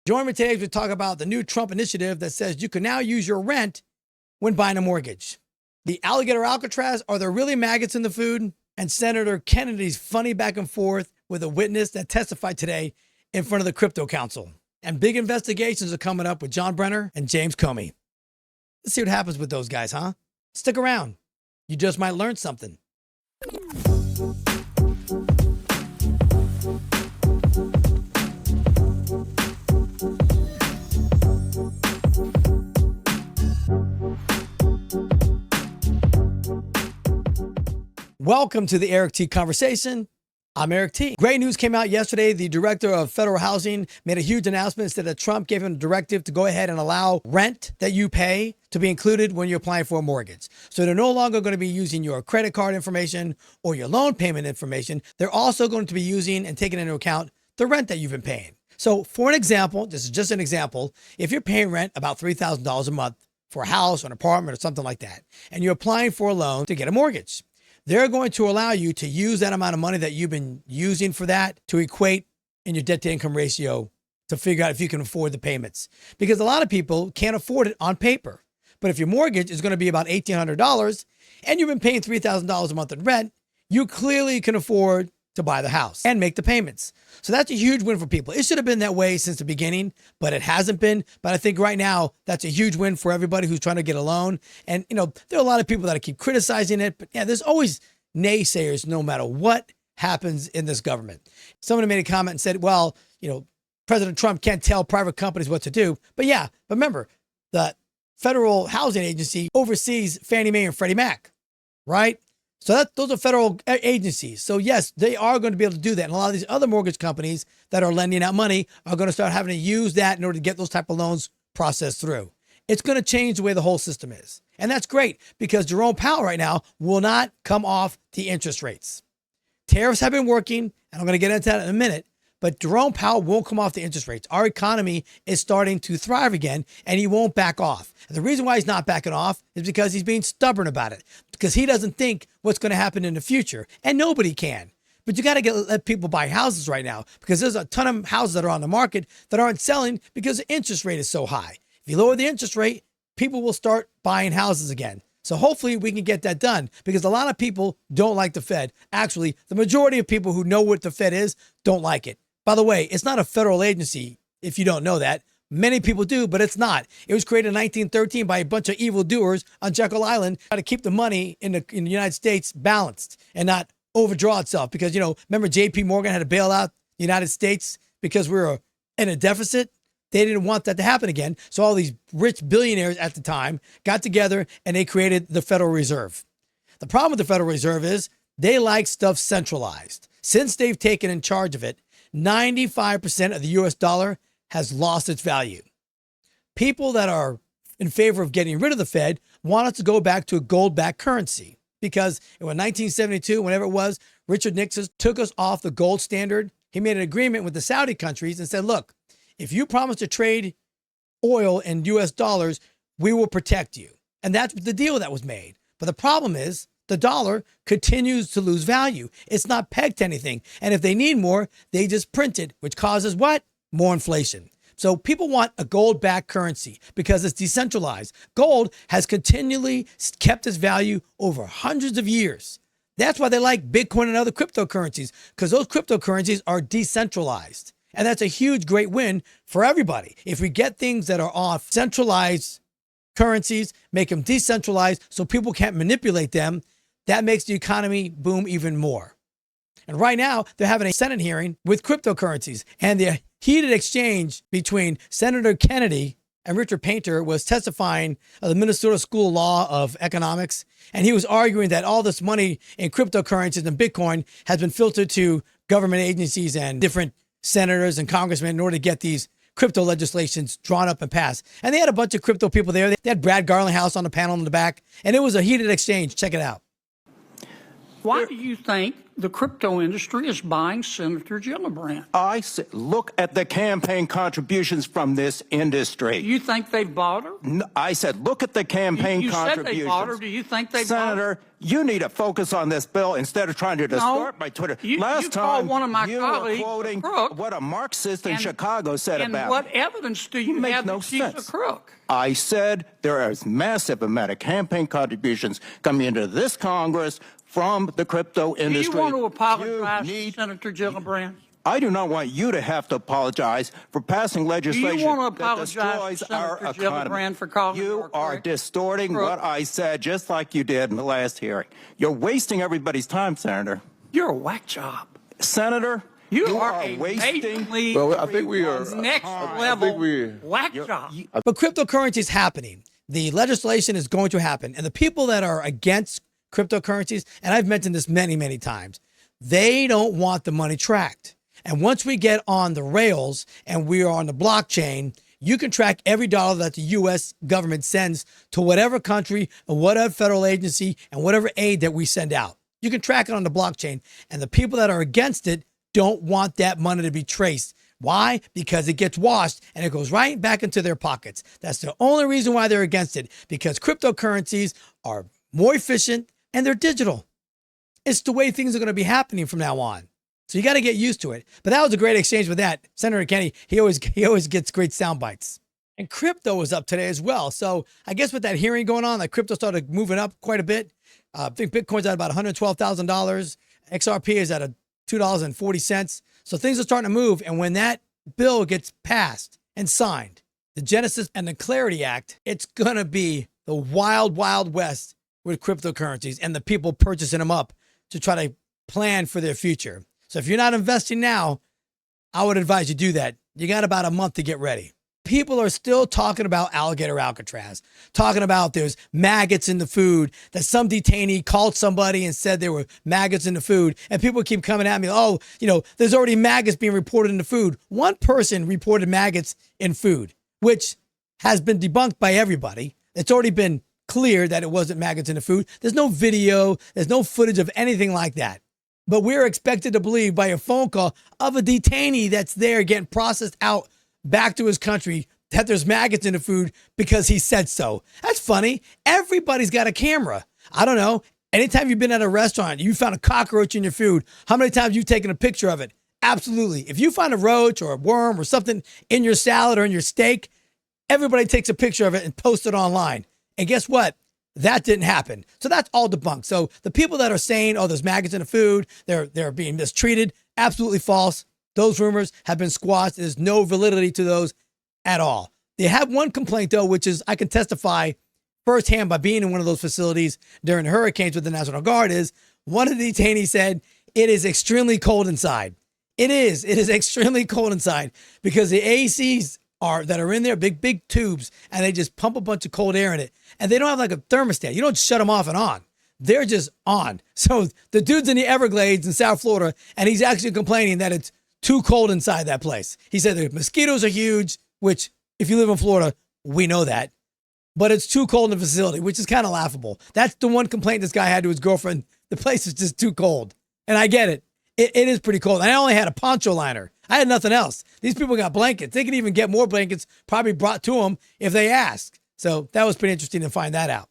Join me today as we talk about the new Trump initiative that says you can now use your rent when buying a mortgage. The Alligator Alcatraz, are there really maggots in the food? And Senator Kennedy's funny back and forth with a witness that testified today in front of the Crypto Council. And big investigations are coming up with John Brenner and James Comey. Let's see what happens with those guys, huh? Stick around. You just might learn something. Welcome to the Eric T. Conversation. I'm Eric T. Great news came out yesterday. The director of federal housing made a huge announcement, said that Trump gave him a directive to go ahead and allow rent that you pay to be included when you're applying for a mortgage. So they're no longer going to be using your credit card information or your loan payment information. They're also going to be using and taking into account the rent that you've been paying. So for an example, this is just an example, if you're paying rent about $3,000 a month for a house or an apartment or something like that, and you're applying for a loan to get a mortgage, they're going to allow you to use that amount of money that you've been using for that to equate in your debt to income ratio to figure out if you can afford the payments. Because a lot of people can't afford it on paper. But if your mortgage is going to be about $1,800 and you've been paying $3,000 a month in rent, you clearly can afford to buy the house and make the payments. So that's a huge win for people. It should have been that way since the beginning, but it hasn't been. But I think right now that's a huge win for everybody who's trying to get a loan. And, there are a lot of people that keep criticizing it, but yeah, there's always naysayers no matter what happens in this government. Somebody made a comment and said, well, President Trump can't tell private companies what to do. But remember, the Federal Housing Agency oversees Fannie Mae and Freddie Mac, right? So those are federal agencies. So yes, they are going to be able to do that. And a lot of these other mortgage companies that are lending out money are going to start having to use that in order to get those type of loans processed through. It's going to change the way the whole system is. And that's great because Jerome Powell right now will not come off the interest rates. Tariffs have been working, and I'm going to get into that in a minute, but Jerome Powell won't come off the interest rates. Our economy is starting to thrive again, and he won't back off. And the reason why he's not backing off is because he's being stubborn about it, because he doesn't think what's going to happen in the future, and nobody can. But you got to let people buy houses right now because there's a ton of houses that are on the market that aren't selling because the interest rate is so high. If you lower the interest rate, people will start buying houses again. So hopefully we can get that done because a lot of people don't like the Fed. Actually, the majority of people who know what the Fed is don't like it. By the way, it's not a federal agency, if you don't know that. Many people do, but it's not. It was created in 1913 by a bunch of evildoers on Jekyll Island to keep the money in the United States balanced and not overdraw itself. Because, remember J.P. Morgan had to bail out the United States because we were in a deficit? They didn't want that to happen again. So all these rich billionaires at the time got together and they created the Federal Reserve. The problem with the Federal Reserve is they like stuff centralized. Since they've taken in charge of it, 95% of the US dollar has lost its value. People that are in favor of getting rid of the Fed want us to go back to a gold-backed currency because in 1972, whenever it was, Richard Nixon took us off the gold standard. He made an agreement with the Saudi countries and said, look, if you promise to trade oil in US dollars, we will protect you. And that's the deal that was made. But the problem is the dollar continues to lose value. It's not pegged to anything. And if they need more, they just print it, which causes what? More inflation. So people want a gold-backed currency because it's decentralized. Gold has continually kept its value over hundreds of years. That's why they like Bitcoin and other cryptocurrencies, because those cryptocurrencies are decentralized. And that's a huge, great win for everybody. If we get things that are off centralized currencies, make them decentralized so people can't manipulate them, that makes the economy boom even more. And right now, they're having a Senate hearing with cryptocurrencies. And the heated exchange between Senator Kennedy and Richard Painter was testifying of the Minnesota School of Law of Economics. And he was arguing that all this money in cryptocurrencies and Bitcoin has been filtered to government agencies and different senators and congressmen in order to get these crypto legislations drawn up and passed. And they had a bunch of crypto people there. They had Brad Garlinghouse on the panel in the back. And it was a heated exchange. Check it out. Why do you think the crypto industry is buying Senator Gillibrand. I said, look at the campaign contributions from this industry. Do you think they've bought her? No, I said, look at the campaign you contributions. said they bought her. Do you think they Senator, bought her? you need to focus on this bill instead of trying to distort my Twitter. You called one of my colleagues were quoting a crook, what a Marxist in Chicago said about And what evidence do you have that she's a crook? I said there is massive amount of campaign contributions coming into this Congress from the crypto industry. Do you want to apologize to Senator Gillibrand? I do not want you to have to apologize for passing legislation do you want to that apologize destroys to our Senator economy. Gillibrand for calling you are distorting crook. what I said, just like you did in the last hearing. You're wasting everybody's time, Senator. You're a whack job. Senator, you are wasting. Well, I think we are next level whack job. But cryptocurrency is happening. The legislation is going to happen. And the people that are against cryptocurrencies, and I've mentioned this many, many times, they don't want the money tracked. And once we get on the rails and we are on the blockchain, you can track every dollar that the U.S. government sends to whatever country and whatever federal agency and whatever aid that we send out. You can track it on the blockchain. And the people that are against it don't want that money to be traced. Why? Because it gets washed and it goes right back into their pockets. That's the only reason why they're against it, because cryptocurrencies are more efficient and they're digital. It's the way things are going to be happening from now on. So you got to get used to it. But that was a great exchange with that. Senator Kennedy, he always gets great sound bites. And crypto was up today as well. So I guess with that hearing going on, like crypto started moving up quite a bit. I think Bitcoin's at about $112,000. XRP is at $2.40. So things are starting to move. And when that bill gets passed and signed, the Genesis and the Clarity Act, it's going to be the wild, wild west with cryptocurrencies and the people purchasing them up to try to plan for their future. So if you're not investing now, I would advise you do that. You got about a month to get ready. People are still talking about Alligator Alcatraz, talking about there's maggots in the food, that some detainee called somebody and said there were maggots in the food. And people keep coming at me, oh, there's already maggots being reported in the food. One person reported maggots in food, which has been debunked by everybody. It's already been clear that it wasn't maggots in the food. There's no video. There's no footage of anything like that. But we're expected to believe by a phone call of a detainee that's there getting processed out back to his country that there's maggots in the food because he said so. That's funny. Everybody's got a camera. I don't know. Anytime you've been at a restaurant, you found a cockroach in your food, how many times you've taken a picture of it? Absolutely. If you find a roach or a worm or something in your salad or in your steak, everybody takes a picture of it and posts it online. And guess what? That didn't happen. So that's all debunked. So the people that are saying, oh, there's maggots in the food, they're being mistreated, absolutely false. Those rumors have been squashed. There's no validity to those at all. They have one complaint, though, which is I can testify firsthand by being in one of those facilities during the hurricanes with the National Guard, is one of the detainees said it is extremely cold inside. It is extremely cold inside because the ACs that are in there, big tubes, and they just pump a bunch of cold air in it. And they don't have like a thermostat. You don't shut them off and on. They're just on. So the dude's in the Everglades in South Florida, and he's actually complaining that it's too cold inside that place. He said the mosquitoes are huge, which if you live in Florida, we know that. But it's too cold in the facility, which is kind of laughable. That's the one complaint this guy had to his girlfriend. The place is just too cold. And I get it. It is pretty cold. And I only had a poncho liner. I had nothing else. These people got blankets. They can even get more blankets probably brought to them if they ask. So that was pretty interesting to find that out.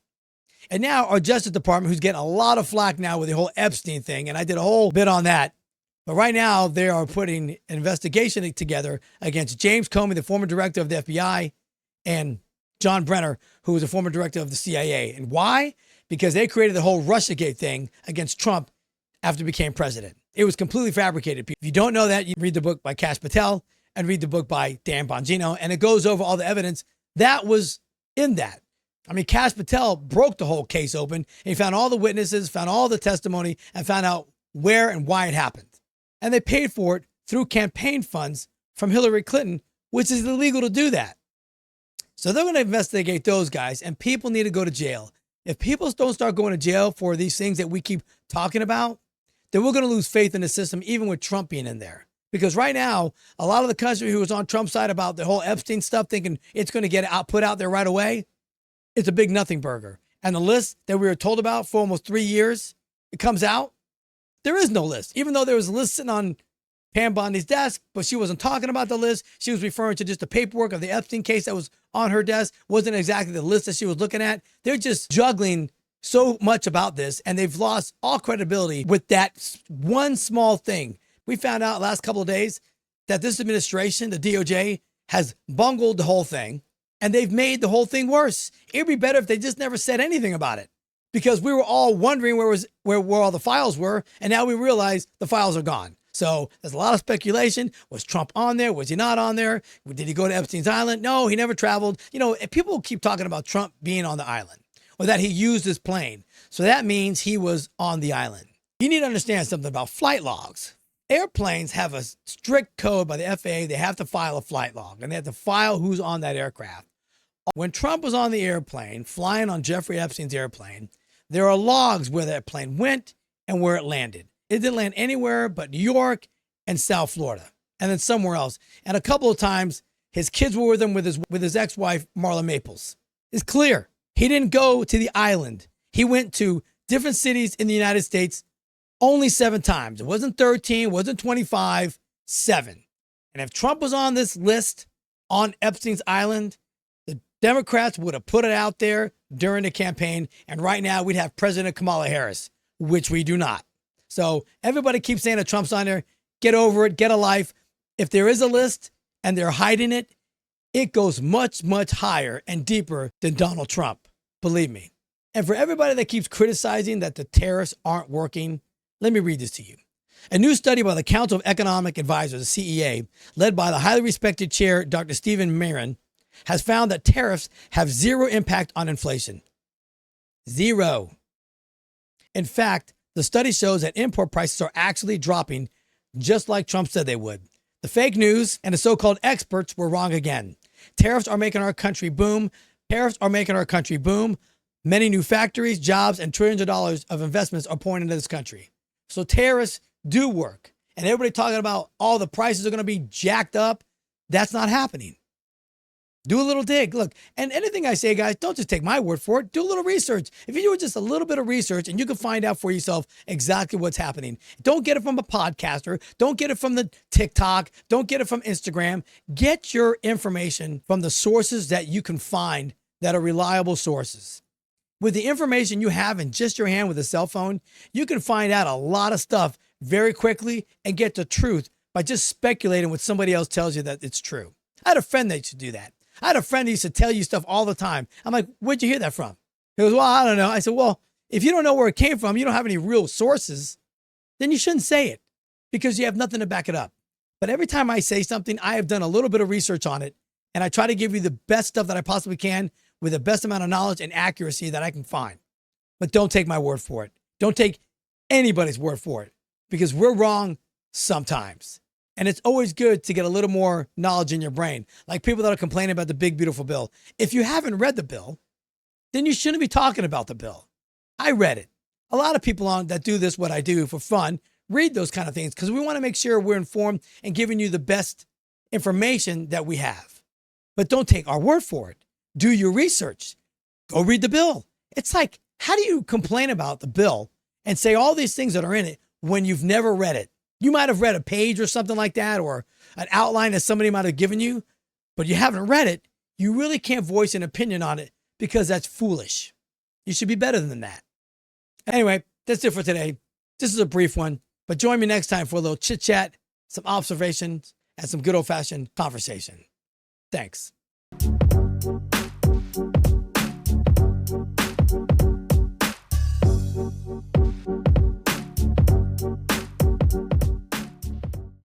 And now our Justice Department, who's getting a lot of flack now with the whole Epstein thing, and I did a whole bit on that. But right now they are putting an investigation together against James Comey, the former director of the FBI, and John Brenner, who was a former director of the CIA. And why? Because they created the whole Russiagate thing against Trump after he became president. It was completely fabricated. If you don't know that, you read the book by Kash Patel and read the book by Dan Bongino, and it goes over all the evidence that was in that. I mean, Kash Patel broke the whole case open, and he found all the witnesses, found all the testimony, and found out where and why it happened. And they paid for it through campaign funds from Hillary Clinton, which is illegal to do that. So they're going to investigate those guys, and people need to go to jail. If people don't start going to jail for these things that we keep talking about, then we're going to lose faith in the system, even with Trump being in there. Because right now, a lot of the country who was on Trump's side about the whole Epstein stuff, thinking it's going to get put out there right away, it's a big nothing burger. And the list that we were told about for almost 3 years, it comes out, There is no list, even though there was a list sitting on Pam Bondi's desk, but she wasn't talking about the list. She was referring to just the paperwork of the Epstein case that was on her desk. Wasn't exactly the list that she was looking at. They're just juggling so much about this, and they've lost all credibility with that one small thing. We found out last couple of days that this administration, the DOJ, has bungled the whole thing, and they've made the whole thing worse. It'd be better if they just never said anything about it, because we were all wondering where all the files were, and now we realize the files are gone. So there's a lot of speculation. Was Trump on there? Was he not on there? Did he go to Epstein's Island? No, he never traveled. You know, people keep talking about Trump being on the island or that he used his plane. So that means he was on the island. You need to understand something about flight logs. Airplanes have a strict code by the FAA. They have to file a flight log, and they have to file who's on that aircraft. When Trump was on the airplane, flying on Jeffrey Epstein's airplane, there are logs where that plane went and where it landed. It didn't land anywhere but New York and South Florida, and then somewhere else. And a couple of times, his kids were with him with his ex-wife, Marla Maples. It's clear. He didn't go to the island. He went to different cities in the United States only 7 times. It wasn't 13, it wasn't 25, 7. And if Trump was on this list on Epstein's Island, the Democrats would have put it out there during the campaign, and right now we'd have President Kamala Harris, which we do not. So everybody keeps saying that Trump's on there. Get over it. Get a life. If there is a list and they're hiding it, it goes much, much higher and deeper than Donald Trump. Believe me. And for everybody that keeps criticizing that the tariffs aren't working, let me read this to you. A new study by the Council of Economic Advisors, the CEA, led by the highly respected chair, Dr. Stephen Marin, has found that tariffs have zero impact on inflation. Zero. In fact, the study shows that import prices are actually dropping just like Trump said they would. The fake news and the so-called experts were wrong again. Tariffs are making our country boom. Tariffs are making our country boom. Many new factories, jobs, and trillions of dollars of investments are pouring into this country. So tariffs do work. And everybody talking about all the prices are going to be jacked up. That's not happening. Do a little dig. Look, and anything I say, guys, don't just take my word for it. Do a little research. If you do just a little bit of research, and you can find out for yourself exactly what's happening. Don't get it from a podcaster. Don't get it from the TikTok. Don't get it from Instagram. Get your information from the sources that you can find that are reliable sources. With the information you have in just your hand with a cell phone, you can find out a lot of stuff very quickly and get the truth by just speculating what somebody else tells you that it's true. I had a friend that used to do that. I had a friend who used to tell you stuff all the time. I'm like, where'd you hear that from? He goes, well, I don't know. I said, well, if you don't know where it came from, you don't have any real sources, then you shouldn't say it because you have nothing to back it up. But every time I say something, I have done a little bit of research on it, and I try to give you the best stuff that I possibly can with the best amount of knowledge and accuracy that I can find. But don't take my word for it. Don't take anybody's word for it because we're wrong sometimes. And it's always good to get a little more knowledge in your brain. Like people that are complaining about the big, beautiful bill. If you haven't read the bill, then you shouldn't be talking about the bill. I read it. A lot of people that do this, what I do for fun, read those kind of things because we want to make sure we're informed and giving you the best information that we have. But don't take our word for it. Do your research. Go read the bill. It's like, how do you complain about the bill and say all these things that are in it when you've never read it? You might have read a page or something like that, or an outline that somebody might have given you, but you haven't read it. You really can't voice an opinion on it because that's foolish. You should be better than that. Anyway, that's it for today. This is a brief one, but join me next time for a little chit chat, some observations, and some good old fashioned conversation. Thanks.